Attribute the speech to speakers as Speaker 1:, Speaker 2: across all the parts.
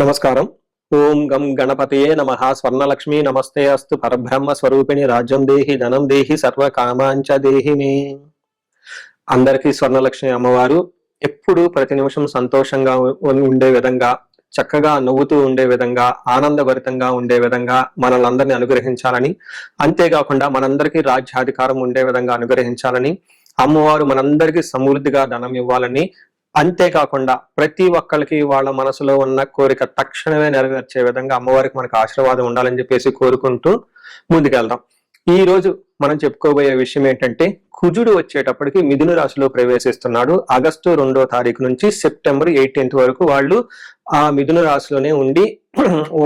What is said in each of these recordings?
Speaker 1: నమస్కారం. ఓం గం గణపతయే నమః. స్వర్ణలక్ష్మి నమస్తే అస్తు. పరబ్రహ్మ స్వరూపిణి రాజ్యం దేహి ధనం దేహి సర్వ కామాంచ దేహి మే. అందరికీ స్వర్ణలక్ష్మి అమ్మవారు ఎప్పుడు ప్రతి నిమిషం సంతోషంగా ఉండే విధంగా, చక్కగా నవ్వుతూ ఉండే విధంగా, ఆనందభరితంగా ఉండే విధంగా మనల్ని అనుగ్రహించాలని, అంతేకాకుండా మనందరికీ రాజ్యాధికారం ఉండే విధంగా అనుగ్రహించాలని, అమ్మవారు మనందరికీ సమృద్ధిగా ధనం ఇవ్వాలని, అంతేకాకుండా ప్రతి ఒక్కరికి వాళ్ళ మనసులో ఉన్న కోరిక తక్షణమే నెరవేర్చే విధంగా అమ్మవారికి మనకు ఆశీర్వాదం ఉండాలని చెప్పేసి కోరుకుంటూ ముందుకెళ్దాం. ఈ రోజు మనం చెప్పుకోబోయే విషయం ఏంటంటే, కుజుడు వచ్చేటప్పటికి మిథున రాశిలో ప్రవేశిస్తున్నాడు. ఆగస్టు 2వ తారీఖు నుంచి సెప్టెంబర్ 18th వరకు వాళ్ళు ఆ మిథున రాశిలోనే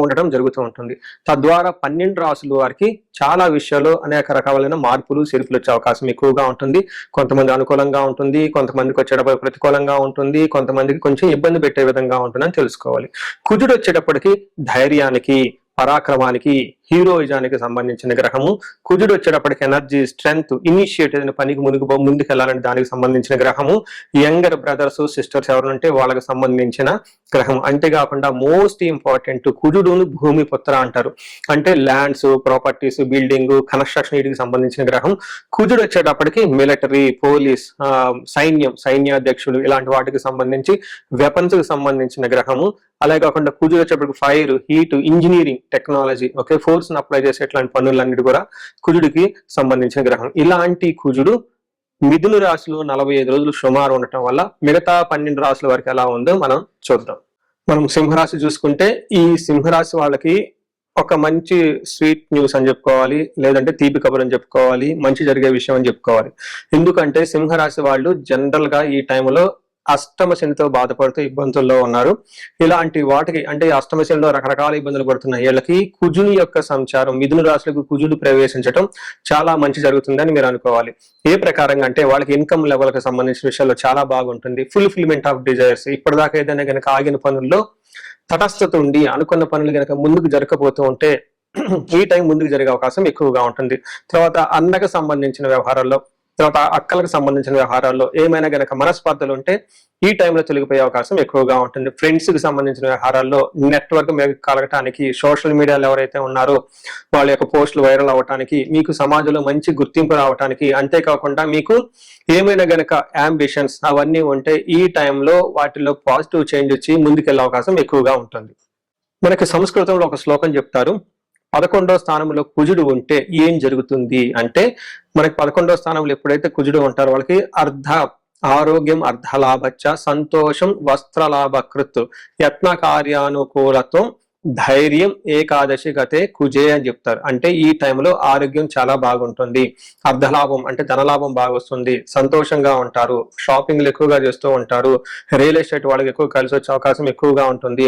Speaker 1: ఉండటం జరుగుతూ ఉంటుంది. తద్వారా 12 రాశుల వారికి చాలా విషయాల్లో అనేక రకాలైన మార్పులు చేర్పులు వచ్చే అవకాశం ఎక్కువగా ఉంటుంది. కొంతమంది అనుకూలంగా ఉంటుంది, కొంతమందికి వచ్చేటప్పుడు ప్రతికూలంగా ఉంటుంది, కొంతమందికి కొంచెం ఇబ్బంది పెట్టే విధంగా ఉంటుందని తెలుసుకోవాలి. కుజుడు వచ్చేటప్పటికి ధైర్యానికి, పరాక్రమానికి, హీరోయిజానికి సంబంధించిన గ్రహము. కుజుడు వచ్చేటప్పటికి ఎనర్జీ, స్ట్రెంగ్త్, ఇనిషియేటివ్ పనికి ముందుకెళ్లాలని దానికి సంబంధించిన గ్రహము. యంగర్ బ్రదర్స్ సిస్టర్స్ ఎవరుంటే వాళ్ళకి సంబంధించిన గ్రహం. అంతేకాకుండా మోస్ట్ ఇంపార్టెంట్, కుజుడును భూమి పుత్ర అంటారు. అంటే ల్యాండ్స్, ప్రాపర్టీస్, బిల్డింగ్, కన్స్ట్రక్షన్ వీటికి సంబంధించిన గ్రహం. కుజుడు వచ్చేటప్పటికి మిలిటరీ, పోలీస్, సైన్యాధ్యక్షుడు ఇలాంటి వాటికి సంబంధించి వెపన్స్ కి సంబంధించిన గ్రహము. అలాగే కాకుండా కుజుడు వచ్చేటప్పటికి fire, heat, engineering, technology, force ని అప్లై చేసే ఇట్లాంటి పనులన్నిటి కూడా కుజుడికి సంబంధించిన గ్రహం. ఇలాంటి కుజుడు మిథున రాశిలో 45 రోజులు సుమారు ఉండటం వల్ల మిగతా 12 రాశుల వరకు ఎలా ఉందో మనం చూద్దాం. మనం సింహరాశి చూసుకుంటే, ఈ సింహరాశి వాళ్ళకి ఒక మంచి స్వీట్ న్యూస్ అని చెప్పుకోవాలి, లేదంటే తీపి కబురు అని చెప్పుకోవాలి, మంచి జరిగే విషయం అని చెప్పుకోవాలి. ఎందుకంటే సింహరాశి వాళ్ళు జనరల్ గా ఈ టైంలో అష్టమ శనితో బాధపడుతూ ఇబ్బందుల్లో ఉన్నారు. ఇలాంటి వాటికి అంటే అష్టమ శనిలో రకరకాల ఇబ్బందులు పడుతున్నాయి. వీళ్ళకి కుజుని యొక్క సంచారం, మిథున రాశులకు కుజుడు ప్రవేశించడం చాలా మంచి జరుగుతుందని మీరు అనుకోవాలి. ఏ ప్రకారంగా అంటే వాళ్ళకి ఇన్కమ్ లెవెల్ కి సంబంధించిన విషయాల్లో చాలా బాగుంటుంది. Fulfilment of desires. ఇప్పటిదాకా ఏదైనా కనుక ఆగిన పనుల్లో తటస్థత ఉండి అనుకున్న పనులు కనుక ముందుకు జరగకపోతూ ఉంటే ఈ టైం ముందుకు జరిగే అవకాశం ఎక్కువగా ఉంటుంది. తర్వాత అన్నకు సంబంధించిన వ్యవహారాల్లో, తర్వాత అక్కలకు సంబంధించిన వ్యవహారాల్లో ఏమైనా గనక మనస్పర్ధలు ఉంటే ఈ టైంలో తొలగిపోయే అవకాశం ఎక్కువగా ఉంటుంది. ఫ్రెండ్స్ కి సంబంధించిన వ్యవహారాల్లో నెట్వర్క్ కలగటానికి, సోషల్ మీడియాలో ఎవరైతే ఉన్నారో వాళ్ళ యొక్క పోస్టులు వైరల్ అవ్వటానికి, మీకు సమాజంలో మంచి గుర్తింపు రావటానికి, అంతేకాకుండా మీకు ఏమైనా గనక అంబిషన్స్ అవన్నీ ఉంటే ఈ టైంలో వాటిలో పాజిటివ్ చేంజ్ వచ్చి ముందుకెళ్లే అవకాశం ఎక్కువగా ఉంటుంది. మనకి సంస్కృతంలో ఒక శ్లోకం చెప్తారు, 11వ స్థానంలో కుజుడు ఉంటే ఏం జరుగుతుంది అంటే, మనకి 11వ స్థానంలో ఎప్పుడైతే కుజుడు ఉంటారో వాళ్ళకి అర్ధ ఆరోగ్యం, అర్ధలాభచ్చ, సంతోషం, వస్త్రలాభకృత్, యత్న కార్యానుకూలత్వం, ధైర్యం, ఏకాదశి గతే కుజే అని చెప్తారు. అంటే ఈ టైంలో ఆరోగ్యం చాలా బాగుంటుంది, అర్ధలాభం అంటే ధనలాభం బాగా వస్తుంది, సంతోషంగా ఉంటారు, షాపింగ్లు ఎక్కువగా చేస్తూ ఉంటారు, రియల్ ఎస్టేట్ వాళ్ళకి ఎక్కువ కలిసి వచ్చే అవకాశం ఎక్కువగా ఉంటుంది.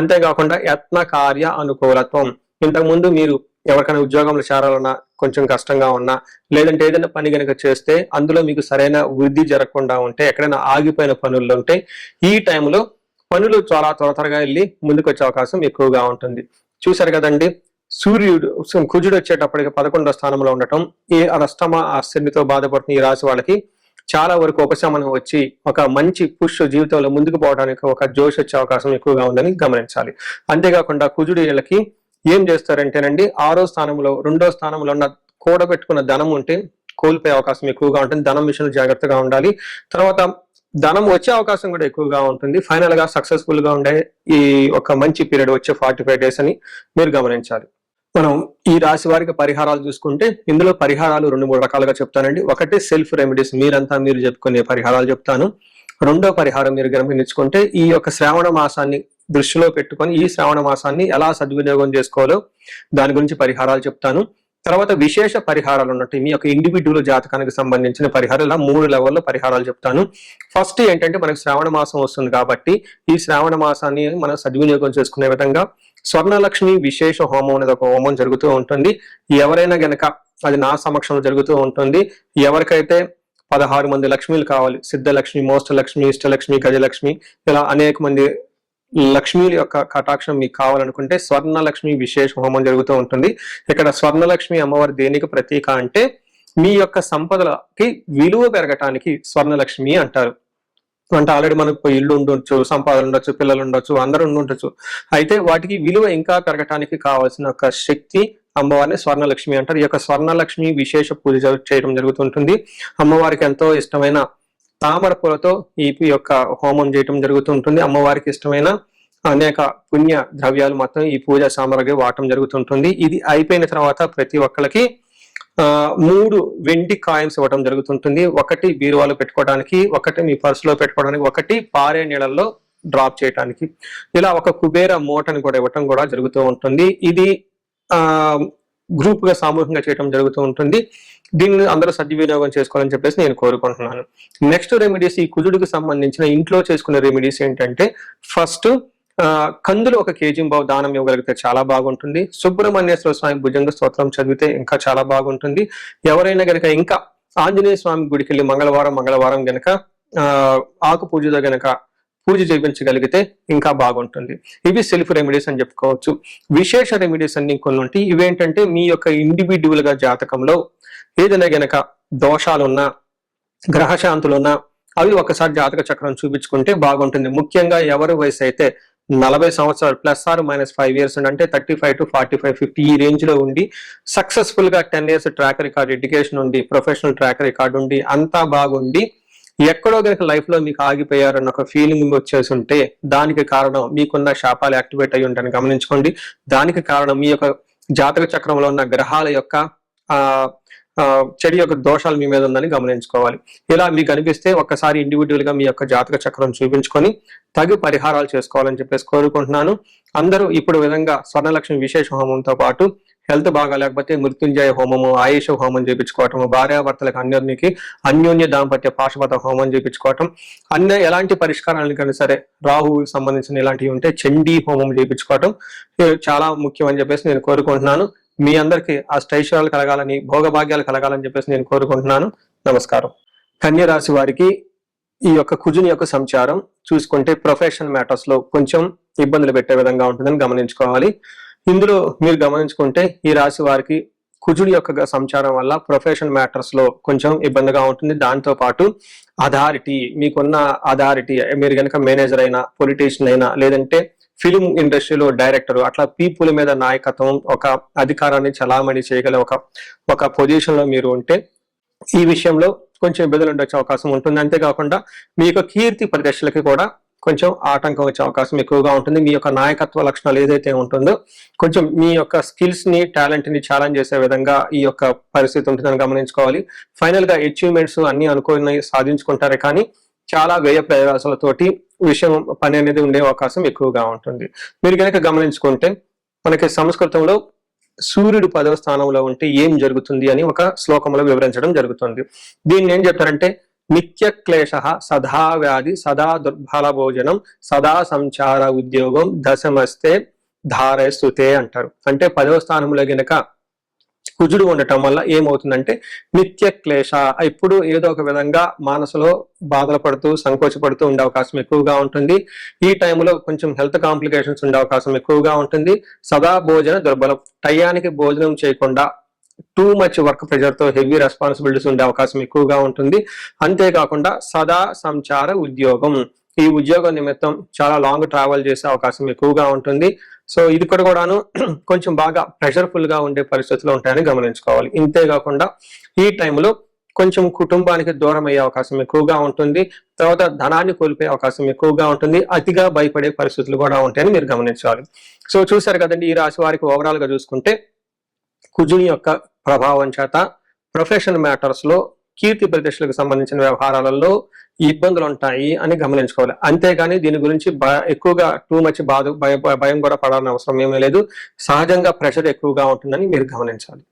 Speaker 1: అంతేకాకుండా యత్న కార్య అనుకూలత్వం, ఇంతకుముందు మీరు ఎవరికైనా ఉద్యోగంలో చేరాలన్నా కొంచెం కష్టంగా ఉన్నా, లేదంటే ఏదైనా పని కనుక చేస్తే అందులో మీకు సరైన వృద్ధి జరగకుండా ఉంటే, ఎక్కడైనా ఆగిపోయిన పనుల్లో ఉంటే ఈ టైంలో పనులు చాలా త్వరగా వెళ్ళి ముందుకు వచ్చే అవకాశం ఎక్కువగా ఉంటుంది. చూశారు కదండి, సూర్యుడు కుజుడు వచ్చేటప్పటికి 11వ స్థానంలో ఉండటం, ఈ అష్టమ శనితో బాధపడుతున్న ఈ రాశి వాళ్ళకి చాలా వరకు ఉపశమనం వచ్చి ఒక మంచి పుష్ జీవితంలో ముందుకు పోవడానికి ఒక జోష్ వచ్చే అవకాశం ఎక్కువగా ఉందని గమనించాలి. అంతేకాకుండా కుజుడు వీళ్ళకి ఏం చేస్తారంటేనండి, 6వ స్థానంలో 2వ స్థానంలో ఉన్న కూడబెట్టుకున్న ధనం ఉంటే కోల్పోయే అవకాశం ఎక్కువగా ఉంటుంది. ధనం విషయంలో జాగ్రత్తగా ఉండాలి. తర్వాత ధనం వచ్చే అవకాశం కూడా ఎక్కువగా ఉంటుంది. ఫైనల్ గా సక్సెస్ఫుల్ గా ఉండే ఈ ఒక మంచి పీరియడ్ వచ్చే 45 days అని మీరు గమనించాలి. మనం ఈ రాశి వారికి పరిహారాలు చూసుకుంటే, ఇందులో పరిహారాలు 2-3 రకాలుగా చెప్తానండి. ఒకటి సెల్ఫ్ రెమెడీస్, మీరు చెప్పుకునే పరిహారాలు చెప్తాను. రెండో పరిహారం మీరు గమనించుకుంటే, ఈ యొక్క శ్రావణ మాసాన్ని దృష్టిలో పెట్టుకొని ఈ శ్రావణ మాసాన్ని ఎలా సద్వినియోగం చేసుకోవాలో దాని గురించి పరిహారాలు చెప్తాను. తర్వాత విశేష పరిహారాలు ఉన్నట్టు మీ యొక్క ఇండివిడ్యువల్ జాతకానికి సంబంధించిన పరిహారాలు, ఇలా 3 లెవెల్లో పరిహారాలు చెప్తాను. ఫస్ట్ ఏంటంటే, మనకు శ్రావణ మాసం వస్తుంది కాబట్టి ఈ శ్రావణ మాసాన్ని మనం సద్వినియోగం చేసుకునే విధంగా స్వర్ణలక్ష్మి విశేష హోమం అనేది ఒక హోమం జరుగుతూ ఉంటుంది. ఎవరైనా గనక అది నా సమక్షంలో జరుగుతూ ఉంటుంది. ఎవరికైతే 16 మంది లక్ష్మీలు కావాలి, సిద్ధలక్ష్మి, మోష్టలక్ష్మి, ఇష్టలక్ష్మి, గజలక్ష్మి, ఇలా అనేక మంది లక్ష్మీల యొక్క కటాక్షం మీకు కావాలనుకుంటే స్వర్ణలక్ష్మి విశేష హోమం జరుగుతూ ఉంటుంది. ఇక్కడ స్వర్ణలక్ష్మి అమ్మవారి దేనికి ప్రతీక అంటే, మీ యొక్క సంపదలకి విలువ పెరగటానికి స్వర్ణలక్ష్మి అంటారు. అంటే ఆల్రెడీ మనకు ఇల్లు ఉండొచ్చు, సంపాదన ఉండొచ్చు, పిల్లలు ఉండొచ్చు, అందరూ ఉండొచ్చు. అయితే వాటికి విలువ ఇంకా పెరగటానికి కావాల్సిన ఒక శక్తి అమ్మవారిని స్వర్ణలక్ష్మి అంటారు. ఈ యొక్క స్వర్ణలక్ష్మి విశేష పూజ చేయడం జరుగుతుంటుంది. అమ్మవారికి ఎంతో ఇష్టమైన తామర పూలతో ఈ యొక్క హోమం చేయటం జరుగుతుంటుంది. అమ్మవారికి ఇష్టమైన అనేక పుణ్య ద్రవ్యాలు మొత్తం ఈ పూజ సామగ్రి వాడటం జరుగుతుంటుంది. ఇది అయిపోయిన తర్వాత ప్రతి ఒక్కరికి 3 వెండి కాయిన్స్ ఇవ్వడం జరుగుతుంటుంది. ఒకటి బీరువాలో పెట్టుకోవడానికి, ఒకటి మీ పర్సులో పెట్టుకోవడానికి, ఒకటి పారే నీళ్ళల్లో డ్రాప్ చేయడానికి. ఇలా ఒక కుబేర మూటని కూడా ఇవ్వటం కూడా జరుగుతూ ఉంటుంది. ఇది గ్రూప్ గా సామూహికంగా చేయడం జరుగుతూ ఉంటుంది. దీన్ని అందరూ సద్వినియోగం చేసుకోవాలని చెప్పేసి నేను కోరుకుంటున్నాను. నెక్స్ట్ రెమెడీస్, ఈ కుజుడికి సంబంధించిన ఇంట్లో చేసుకునే రెమెడీస్ ఏంటంటే, ఫస్ట్ కందులు 1 కేజీ దానం ఇవ్వగలిగితే చాలా బాగుంటుంది. సుబ్రహ్మణ్యేశ్వర స్వామి భుజంగ స్తోత్రం చదివితే ఇంకా చాలా బాగుంటుంది. ఎవరైనా గనక ఇంకా ఆంజనేయ స్వామి గుడికి వెళ్ళి మంగళవారం గనక ఆకు పూజతో గనక పూజ చేయించగలిగితే ఇంకా బాగుంటుంది. ఇవి సెల్ఫ్ రెమెడీస్ అని చెప్పుకోవచ్చు. విశేష రెమెడీస్ అన్ని కొన్ని ఉంటాయి. ఇవేంటంటే మీ యొక్క ఇండివిడ్యువల్ గా జాతకంలో ఏదైనా గనక దోషాలున్నా, గ్రహశాంతులున్నా అవి ఒకసారి జాతక చక్రం చూపించుకుంటే బాగుంటుంది. ముఖ్యంగా ఎవరి వయసు అయితే 40 సంవత్సరాలు +or-5 ఇయర్స్ అంటే 35 to 45, 50 ఈ రేంజ్ లో ఉండి సక్సెస్ఫుల్ గా 10 ఇయర్స్ ట్రాక్ రికార్డ్, ఎడ్యుకేషన్ ఉండి, ప్రొఫెషనల్ ట్రాక్ రికార్డ్ ఉండి, అంతా బాగుండి ఎక్కడో కనుక లైఫ్ లో మీకు ఆగిపోయారన్న ఒక ఫీలింగ్ వచ్చేసి ఉంటే దానికి కారణం మీకున్న శాపాలు యాక్టివేట్ అయ్యి ఉంటాయని గమనించుకోండి. దానికి కారణం మీ యొక్క జాతక చక్రంలో ఉన్న గ్రహాల యొక్క చెడు యొక్క దోషాలు మీ మీద ఉందని గమనించుకోవాలి. ఇలా మీకు అనిపిస్తే ఒక్కసారి ఇండివిడ్యువల్ గా మీ యొక్క జాతక చక్రం చూపించుకొని తగు పరిహారాలు చేసుకోవాలని చెప్పేసి కోరుకుంటున్నాను. అందరూ ఇప్పుడు విధంగా స్వర్ణలక్ష్మి విశేష హోమంతో పాటు హెల్త్ బాగా లేకపోతే మృత్యుంజయ హోమము, ఆయుష హోమం చేయించుకోవటము, భార్యాభర్తలకు అన్యోన్య దాంపత్య పాశుపత హోమం చేయించుకోవటం, ఎలాంటి పరిష్కారాలు కానీ సరే రాహువుకి సంబంధించిన ఇలాంటివి ఉంటే చండీ హోమం చేయించుకోవటం చాలా ముఖ్యం అని చెప్పేసి నేను కోరుకుంటున్నాను. మీ అందరికీ అష్టైశ్వర్యాలు కలగాలని, భోగభాగ్యాలు కలగాలని చెప్పేసి నేను కోరుకుంటున్నాను. నమస్కారం. కన్య రాశి వారికి ఈ యొక్క కుజుని యొక్క సంచారం చూసుకుంటే ప్రొఫెషనల్ మ్యాటర్స్ లో కొంచెం ఇబ్బందులు పెట్టే విధంగా ఉంటుందని గమనించుకోవాలి. ఇందులో మీరు గమనించుకుంటే ఈ రాశి వారికి కుజుడి యొక్క సంచారం వల్ల ప్రొఫెషనల్ మ్యాటర్స్ లో కొంచెం ఇబ్బందిగా ఉంటుంది. దాంతో పాటు అథారిటీ, మీకున్న అథారిటీ, మీరు కనుక మేనేజర్ అయినా, పొలిటీషియన్ అయినా, లేదంటే ఫిలిం ఇండస్ట్రీలో డైరెక్టర్, అట్లా పీపుల్ మీద నాయకత్వం, ఒక అధికారాన్ని చలామణి చేయగల ఒక పొజిషన్ లో మీరు ఉంటే ఈ విషయంలో కొంచెం ఇబ్బందులు ఉండొచ్చే అవకాశం ఉంటుంది. అంతేకాకుండా మీ యొక్క కీర్తి ప్రతిష్టలకి కూడా కొంచెం ఆటంకం వచ్చే అవకాశం ఎక్కువగా ఉంటుంది. మీ యొక్క నాయకత్వ లక్షణాలు ఏదైతే ఉంటుందో కొంచెం మీ యొక్క స్కిల్స్ ని, టాలెంట్ ని ఛాలెంజ్ చేసే విధంగా ఈ యొక్క పరిస్థితి ఉంటుందని గమనించుకోవాలి. ఫైనల్ గా అచీవ్మెంట్స్ అన్ని అనుకుని సాధించుకుంటారే కానీ చాలా వ్యయ ప్రయాసాలతోటి పని అనేది ఉండే అవకాశం ఎక్కువగా ఉంటుంది. మీరు కనుక గమనించుకుంటే మనకి సంస్కృతంలో సూర్యుడు 10వ స్థానంలో ఉంటే ఏం జరుగుతుంది అని ఒక శ్లోకంలో వివరించడం జరుగుతుంది. దీన్ని ఏం చెప్తారంటే, నిత్య క్లేశ సదా వ్యాధి సదా దుర్బల భోజనం సదా సంచార ఉద్యోగం దశమస్తే ధారస్తుతే అంటారు. అంటే 10వ స్థానంలో గనక కుజుడు ఉండటం వల్ల ఏమవుతుందంటే నిత్య క్లేశ, ఇప్పుడు ఏదో ఒక విధంగా మనసులో బాధలు పడుతూ సంకోచపడుతూ ఉండే అవకాశం ఎక్కువగా ఉంటుంది. ఈ టైంలో కొంచెం హెల్త్ కాంప్లికేషన్స్ ఉండే అవకాశం ఎక్కువగా ఉంటుంది. సదా భోజన దుర్బలం, టయానికి భోజనం చేయకుండా టూ మచ్ వర్క్ ప్రెషర్ తో హెవీ రెస్పాన్సిబిలిటీస్ ఉండే అవకాశం ఎక్కువగా ఉంటుంది. అంతేకాకుండా సదా సంచార ఉద్యోగం, ఈ ఉద్యోగం నిమిత్తం చాలా లాంగ్ ట్రావెల్ చేసే అవకాశం ఎక్కువగా ఉంటుంది. సో ఇది కూడాను కొంచెం బాగా ప్రెషర్ఫుల్ గా ఉండే పరిస్థితులు ఉంటాయని గమనించుకోవాలి. ఇంతేకాకుండా ఈ టైంలో కొంచెం కుటుంబానికి దూరం అయ్యే అవకాశం ఎక్కువగా ఉంటుంది. తర్వాత ధనాన్ని కోల్పోయే అవకాశం ఎక్కువగా ఉంటుంది. అతిగా భయపడే పరిస్థితులు కూడా ఉంటాయని మీరు గమనించాలి. సో చూసారు కదండి, ఈ రాశి వారికి ఓవరాల్ గా చూసుకుంటే కుజుని యొక్క ప్రభావం చేత ప్రొఫెషనల్ మ్యాటర్స్ లో, కీర్తి ప్రతిష్టలకు సంబంధించిన వ్యవహారాలలో ఇబ్బందులు ఉంటాయి అని గమనించుకోవాలి. అంతేగాని దీని గురించి ఎక్కువగా టూ మచ్ భయం కూడా పడాల్సిన అవసరం ఏమీ లేదు. సహజంగా ప్రెషర్ ఎక్కువగా ఉంటుందని మీరు గమనించాలి.